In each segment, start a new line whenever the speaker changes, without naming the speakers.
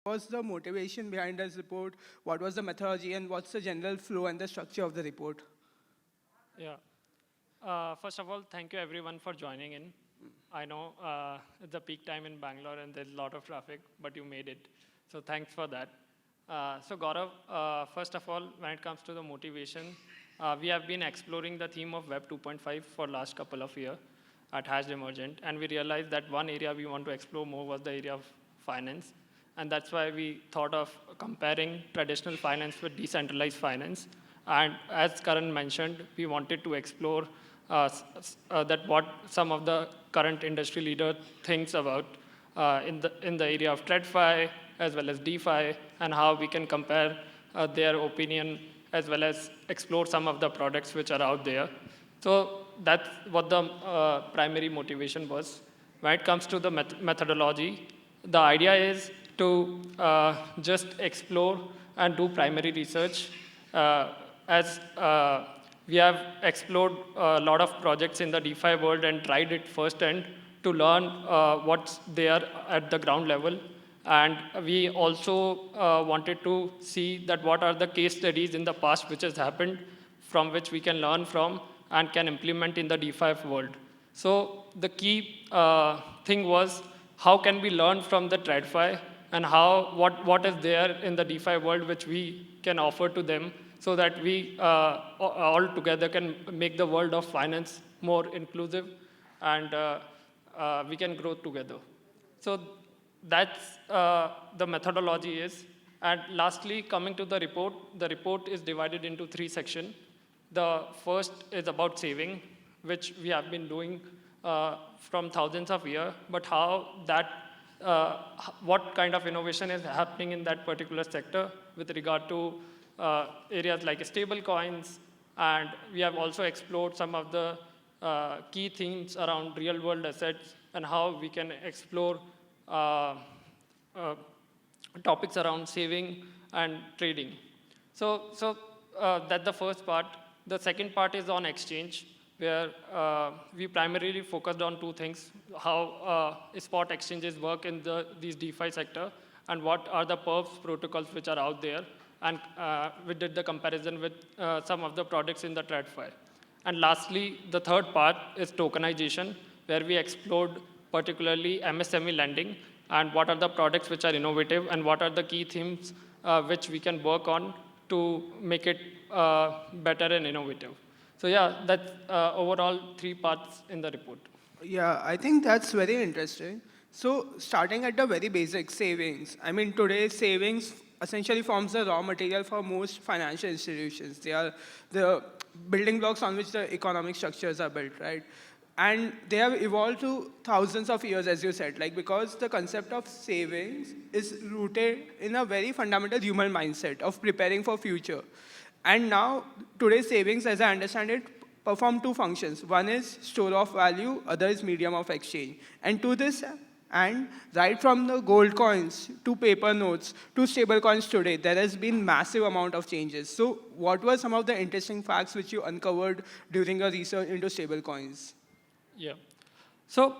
What was the motivation behind this report? What was the methodology, and what's the general flow and the structure of the report?
Yeah. First of all, thank you everyone for joining in. I know it's a peak time in Bangalore and there's a lot of traffic, but you made it. So thanks for that. So Gaurav, first of all, when it comes to the motivation, we have been exploring the theme of Web 2.5 for last couple of years at Emergent, and we realized that one area we want to explore more was the area of finance. And that's why we thought of comparing traditional finance with decentralized finance. And as Karan mentioned, we wanted to explore that what some of the current industry leader thinks about in the area of TradFi as well as DeFi, and how we can compare their opinion as well as explore some of the products which are out there. So that's what the primary motivation was. When it comes to the methodology, the idea is to just explore and do primary research as we have explored a lot of projects in the DeFi world and tried it firsthand to learn what's there at the ground level. And we also wanted to see that what are the case studies in the past which has happened from which we can learn from and can implement in the DeFi world. So the key thing was how can we learn from the TradFi and what is there in the DeFi world which we can offer to them so that we all together can make the world of finance more inclusive and we can grow together. So that's the methodology is. And lastly, coming to the report is divided into 3 sections. The first is about saving, which we have been doing from thousands of years, but how that, what kind of innovation is happening in that particular sector with regard to areas like stablecoins, and we have also explored some of the key themes around real-world assets and how we can explore topics around saving and trading. So that's the first part. The second part is on exchange, where we primarily focused on 2 things: how spot exchanges work in these DeFi sector, and what are the perps protocols which are out there. And we did the comparison with some of the products in the TradFi. And lastly, the third part is tokenization, where we explored particularly MSME lending and what are the products which are innovative and what are the key themes which we can work on to make it better and innovative. So yeah, that's overall 3 parts in the report.
Yeah, I think that's very interesting. So starting at the very basic, savings. I mean, today savings essentially forms the raw material for most financial institutions. They are the building blocks on which the economic structures are built, right? And they have evolved to thousands of years, as you said, like because the concept of savings is rooted in a very fundamental human mindset of preparing for future. And now, today's savings, as I understand it, perform 2 functions. One is store of value, other is medium of exchange. And to this, and right from the gold coins to paper notes to stable coins today, there has been massive amount of changes. So what were some of the interesting facts which you uncovered during your research into stable coins?
Yeah. So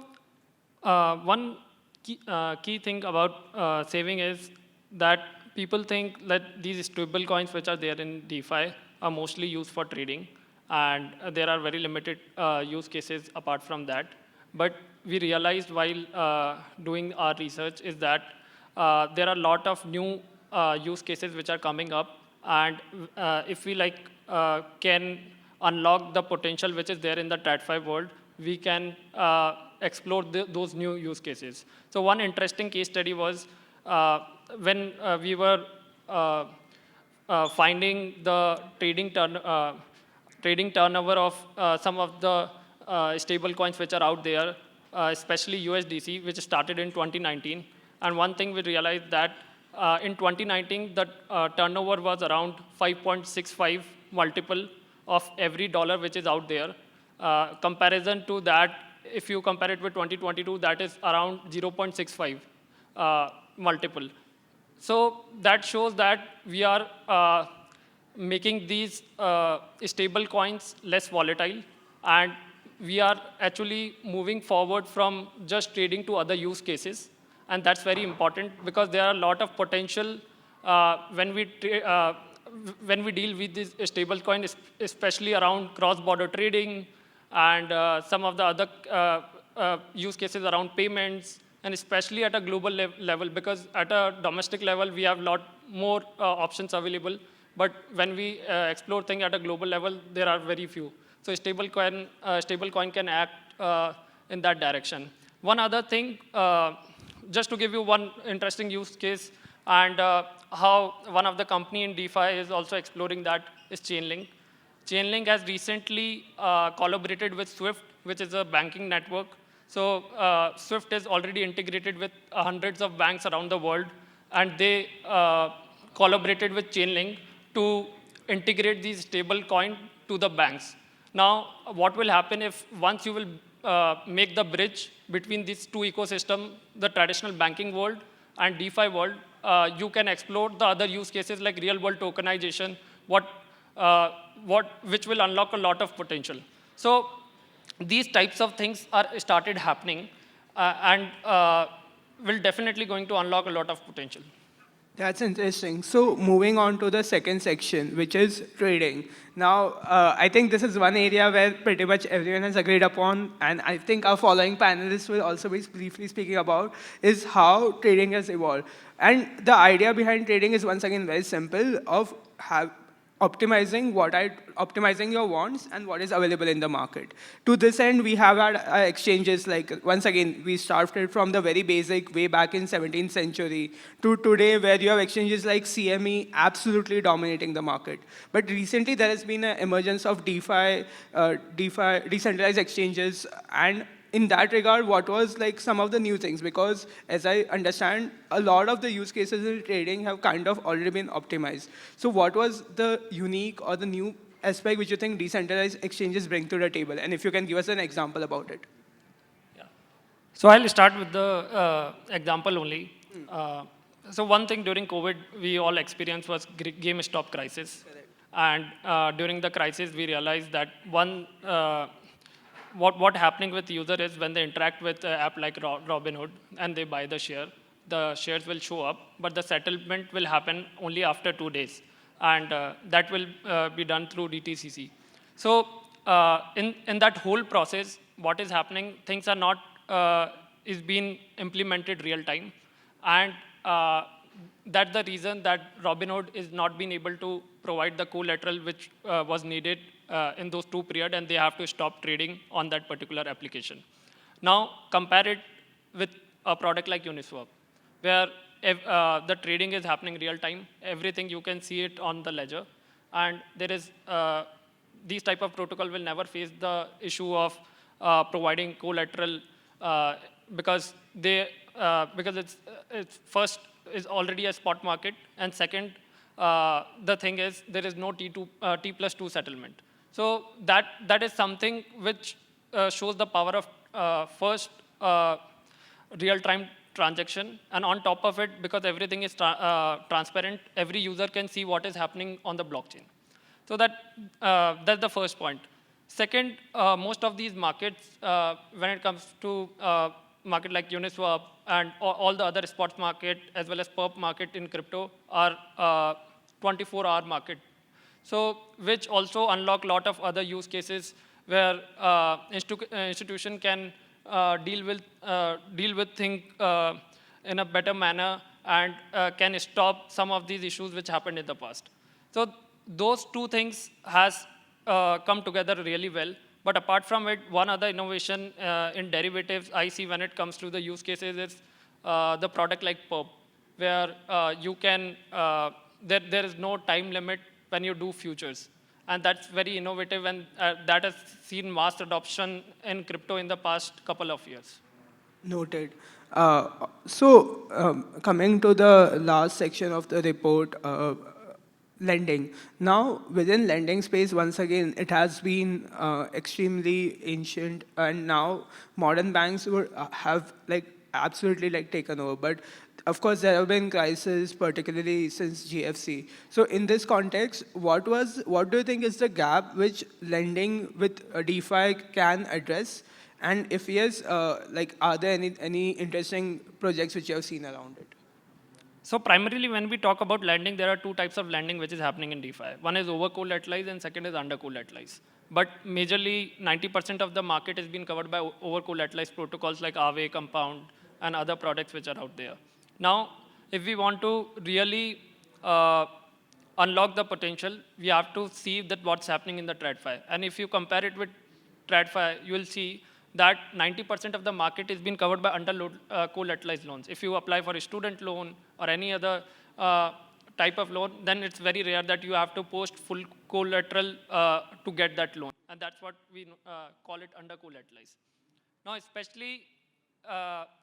one key thing about saving is that people think that these stable coins which are there in DeFi are mostly used for trading, and there are very limited use cases apart from that. But we realized while doing our research is that there are a lot of new use cases which are coming up, and if we can unlock the potential which is there in the TradFi world, we can explore those new use cases. So one interesting case study was when we were finding the trading turnover of some of the stable coins which are out there, especially USDC, which started in 2019. And one thing we realized that in 2019, the turnover was around 5.65 multiple of every dollar which is out there. Comparison to that, if you compare it with 2022, that is around 0.65 multiple. So that shows that we are making these stable coins less volatile, and we are actually moving forward from just trading to other use cases. And that's very important because there are a lot of potential when we deal with this stablecoin, especially around cross-border trading and some of the other use cases around payments, and especially at a global level, because at a domestic level, we have a lot more options available. But when we explore things at a global level, there are very few. So stablecoin can act in that direction. One other thing, just to give you one interesting use case, and how one of the company in DeFi is also exploring that is Chainlink. Chainlink has recently collaborated with Swift, which is a banking network. So Swift is already integrated with hundreds of banks around the world, and they collaborated with Chainlink to integrate these stable coin to the banks. Now, what will happen if once you will make the bridge between these two ecosystems, the traditional banking world and DeFi world, you can explore the other use cases like real-world tokenization, which will unlock a lot of potential. So these types of things are started happening and will definitely going to unlock a lot of potential.
That's interesting. So moving on to the second section, which is trading. Now, I think this is one area where pretty much everyone has agreed upon, and I think our following panelists will also be briefly speaking about, is how trading has evolved. And the idea behind trading is once again very simple, of optimizing your wants and what is available in the market. To this end, we have had exchanges like, once again, we started from the very basic way back in 17th century to today, where you have exchanges like CME absolutely dominating the market. But recently, there has been an emergence of DeFi, decentralized exchanges, and in that regard, what was like some of the new things? Because as I understand, a lot of the use cases in trading have kind of already been optimized. So what was the unique or the new aspect which you think decentralized exchanges bring to the table? And if you can give us an example about it.
Yeah. So I'll start with the example only. So one thing during COVID we all experienced was GameStop crisis.
Correct.
And during the crisis, we realized that what happening with user is when they interact with an app like Robinhood and they buy the shares will show up, but the settlement will happen only after 2 days. And that will be done through DTCC. So in that whole process, what is happening, things are not, is being implemented real time. And that's the reason that Robinhood is not being able to provide the collateral which was needed in those 2 periods, and they have to stop trading on that particular application. Now, compare it with a product like Uniswap, where the trading is happening real time. Everything you can see it on the ledger, and there is these type of protocol will never face the issue of providing collateral because it's first is already a spot market, and second, the thing is there is no T+2 settlement. So that is something which shows the power of first real-time transaction, and on top of it, because everything is transparent, every user can see what is happening on the blockchain. So that's the first point. Second, most of these markets, when it comes to market like Uniswap and all the other spots market as well as perp market in crypto are 24-hour market. So which also unlock a lot of other use cases where institution can deal with things in a better manner and can stop some of these issues which happened in the past. So those 2 things has come together really well. But apart from it, one other innovation in derivatives I see when it comes to the use cases is the product like perp, where you can, there is no time limit when you do futures. And that's very innovative, and that has seen mass adoption in crypto in the past couple of years.
Noted. So coming to the last section of the report, lending. Now, within lending space, once again, it has been extremely ancient, and now modern banks have like absolutely like taken over. But of course, there have been crises, particularly since GFC. So in this context, what do you think is the gap which lending with DeFi can address? And if yes, like, are there any interesting projects which you have seen around it?
So primarily when we talk about lending, there are two types of lending which is happening in DeFi. One is over-collateralized and second is under-collateralized. But majorly 90% of the market is being covered by over-collateralized protocols like Aave, Compound, and other products which are out there. Now, if we want to really uh, unlock the potential, we have to see that what's happening in the TradFi. And if you compare it with TradFi, you will see that 90% of the market is being covered by collateralized loans. If you apply for a student loan or any other type of loan, then it's very rare that you have to post full collateral to get that loan. And that's what we call it under collateralized. Now, especially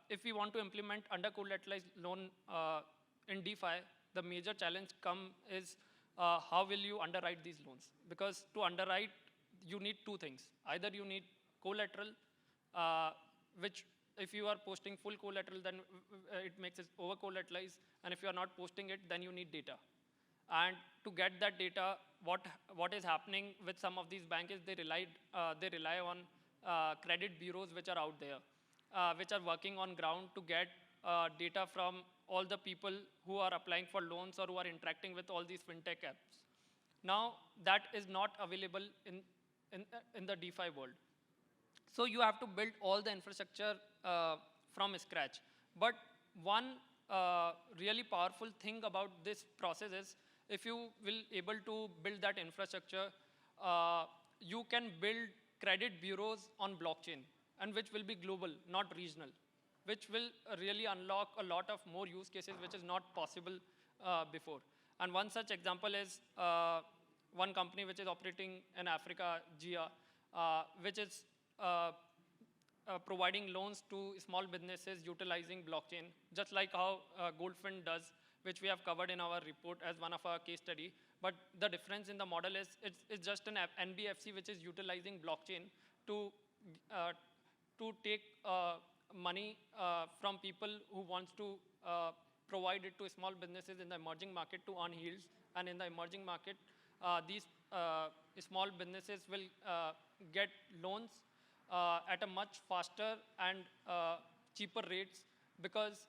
if we want to implement under collateralized loan in DeFi, the major challenge is how will you underwrite these loans? Because to underwrite, you need two things. Either you need collateral, which if you are posting full collateral, then it makes it over collateralized. And if you are not posting it, then you need data. And to get that data, what is happening with some of these banks is they rely on credit bureaus which are out there, which are working on ground to get data from all the people who are applying for loans or who are interacting with all these fintech apps. Now, that is not available in the DeFi world. So you have to build all the infrastructure from scratch. But one really powerful thing about this process is if you will able to build that infrastructure, you can build credit bureaus on blockchain, and which will be global, not regional, which will really unlock a lot of more use cases which is not possible before. And one such example is one company which is operating in Africa, Ghiya, which is providing loans to small businesses utilizing blockchain, just like how Goldfin does, which we have covered in our report as one of our case study. But the difference in the model is it's just an NBFC which is utilizing blockchain to take money from people who wants to provide it to small businesses in the emerging market to earn yields. And in the emerging market, these small businesses will get loans at a much faster and cheaper rates, because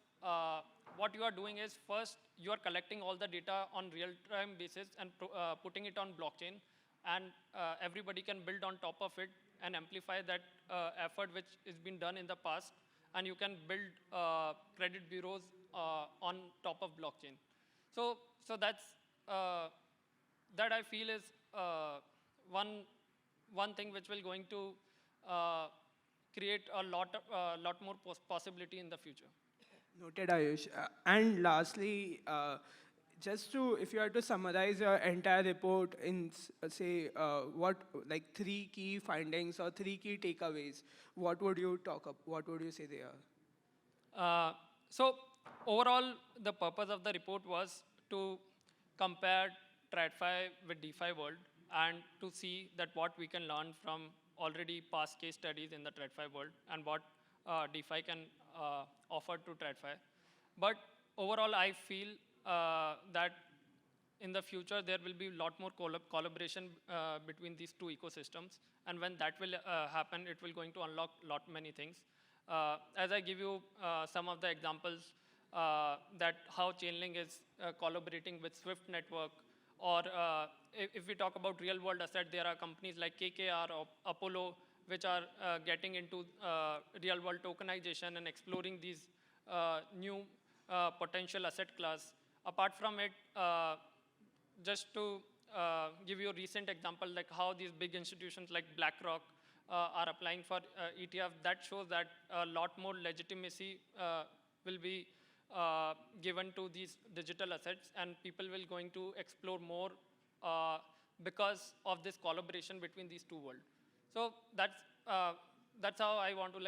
what you are doing is first you are collecting all the data on real-time basis and putting it on blockchain, and everybody can build on top of it and amplify that effort which has been done in the past, and you can build credit bureaus on top of blockchain. So that's that I feel is one thing which will going to create a lot more possibility in the future.
Noted, Ayush. And lastly, just to, if you had to summarize your entire report in, say, what, like, three key findings or three key takeaways, what would you what would you say they are?
So overall, the purpose of the report was to compare TradFi with DeFi world and to see that what we can learn from already past case studies in the TradFi world and what DeFi can offer to TradFi. But overall, I feel that in the future, there will be a lot more collaboration between these two ecosystems. And when that will happen, it will going to unlock many things. As I give you some of the examples that how Chainlink is collaborating with Swift network, or if we talk about real world asset, there are companies like KKR or Apollo, which are getting into real world tokenization and exploring these new potential asset class. Apart from it, just to give you a recent example, like how these big institutions like BlackRock are applying for ETF, that shows that a lot more legitimacy will be given to these digital assets, and people will going to explore more because of this collaboration between these two worlds. So that's how I want to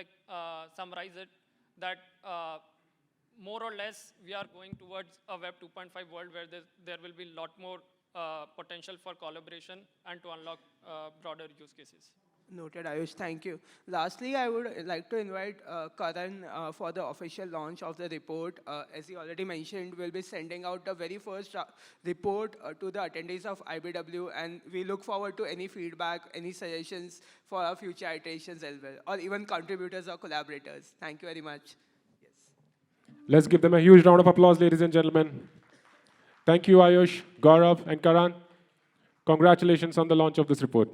summarize it, that more or less we are going towards a Web 2.5 world where there will be a lot more potential for collaboration and to unlock broader use cases.
Noted, Ayush. Thank you. Lastly, I would like to invite Karan for the official launch of the report. As he already mentioned, we'll be sending out the very first report to the attendees of IBW, and we look forward to any feedback, any suggestions for our future iterations as well, or even contributors or collaborators. Thank you very much. Yes.
Let's give them a huge round of applause, ladies and gentlemen. Thank you, Ayush, Gaurav, and Karan. Congratulations on the launch of this report.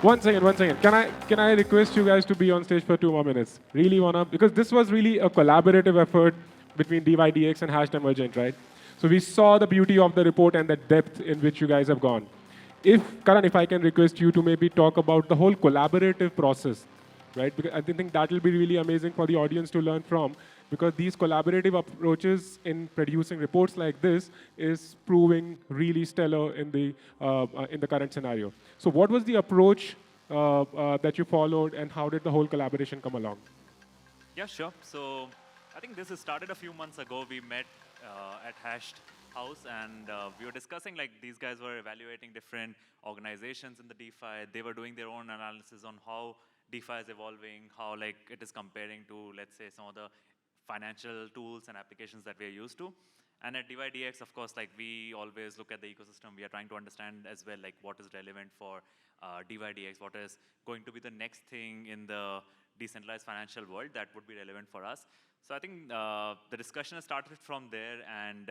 One second, one second. Can I request you guys to be on stage for 2 more minutes? Really wanna, because this was really a collaborative effort between DYDX and Hashed Emergent, right? So we saw the beauty of the report and the depth in which you guys have gone. Karan, if I can request you to maybe talk about the whole collaborative process, right? Because I think that will be really amazing for the audience to learn from, because these collaborative approaches in producing reports like this is proving really stellar in the current scenario. So what was the approach that you followed, and how did the whole collaboration come along?
Yeah, sure. So I think this has started a few months ago. We met at Hashed House, and we were discussing, like, these guys were evaluating different organizations in the DeFi. They were doing their own analysis on how DeFi is evolving, how, like, it is comparing to, let's say, some of the financial tools and applications that we are used to. And at DYDX, of course, like, we always look at the ecosystem. We are trying to understand as well, like, what is relevant for DYDX, what is going to be the next thing in the decentralized financial world that would be relevant for us. So I think the discussion has started from there, and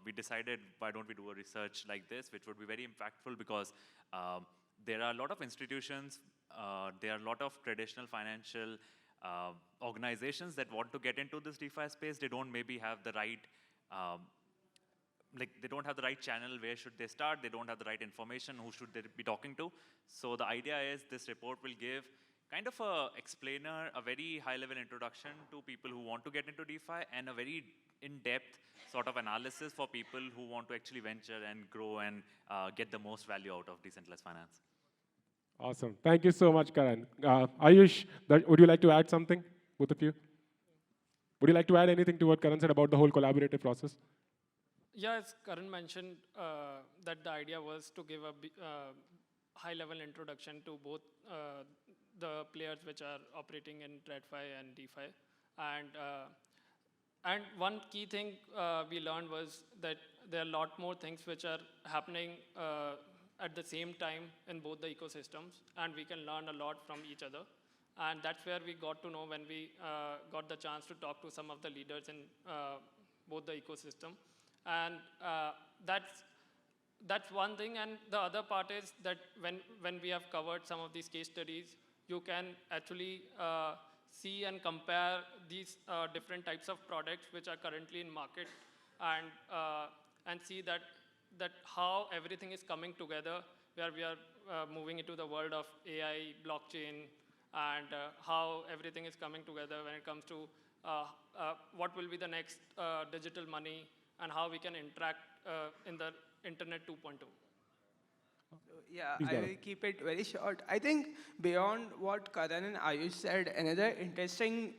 we decided, why don't we do a research like this, which would be very impactful, because there are a lot of institutions, there are a lot of traditional financial organizations that want to get into this DeFi space. They don't maybe have the right they don't have the right channel. Where should they start? They don't have the right information. Who should they be talking to? So the idea is this report will give kind of a explainer, a very high-level introduction to people who want to get into DeFi, and a very in-depth sort of analysis for people who want to actually venture and grow and get the most value out of decentralized finance.
Awesome. Thank you so much, Karan. Ayush, would you like to add something, both of you? Would you like to add anything to what Karan said about the whole collaborative process?
Yeah, as Karan mentioned, that the idea was to give a high-level introduction to both the players which are operating in TradFi and DeFi. And one key thing we learned was that there are a lot more things which are happening at the same time in both the ecosystems, and we can learn a lot from each other. And that's where we got to know when we got the chance to talk to some of the leaders in both the ecosystem. And that's one thing. And the other part is that when we have covered some of these case studies, you can actually see and compare these different types of products which are currently in market, and see that how everything is coming together, where we are moving into the world of AI, blockchain, and how everything is coming together when it comes to what will be the next digital money, and how we can interact in the Internet 2.0.
Yeah,
Please,
I
Gaurav.
will keep it very short. I think beyond what Karan and Ayush said, another interesting,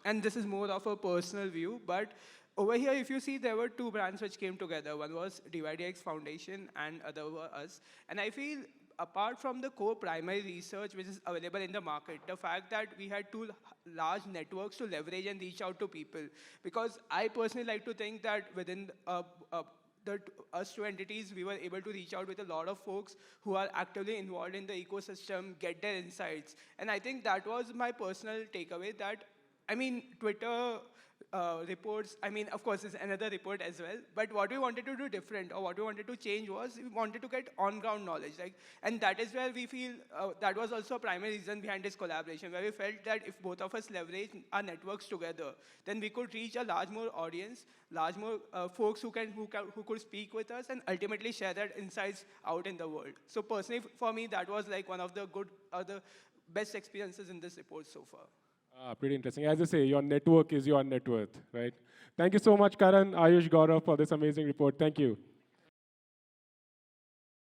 and this is more of a personal view, but over here, if you see, there were two brands which came together. One was DYDX Foundation, and other were us. And I feel, apart from the core primary research which is available in the market, the fact that we had two large networks to leverage and reach out to people. Because I personally like to think that within us two entities, we were able to reach out with a lot of folks who are actively involved in the ecosystem, get their insights. And I think that was my personal takeaway, that, I mean, Twitter reports, I mean, of course, it's another report as well. But what we wanted to do different, or what we wanted to change, was we wanted to get on-ground knowledge. And that is where we feel that was also a primary reason behind this collaboration, where we felt that if both of us leverage our networks together, then we could reach a large more audience, large more folks who could speak with us and ultimately share their insights out in the world. So personally, for me, that was like one of the the best experiences in this report so far.
Pretty interesting. As I say, your network is your net worth, right? Thank you so much, Karan, Ayush, Gaurav, for this amazing report. Thank you.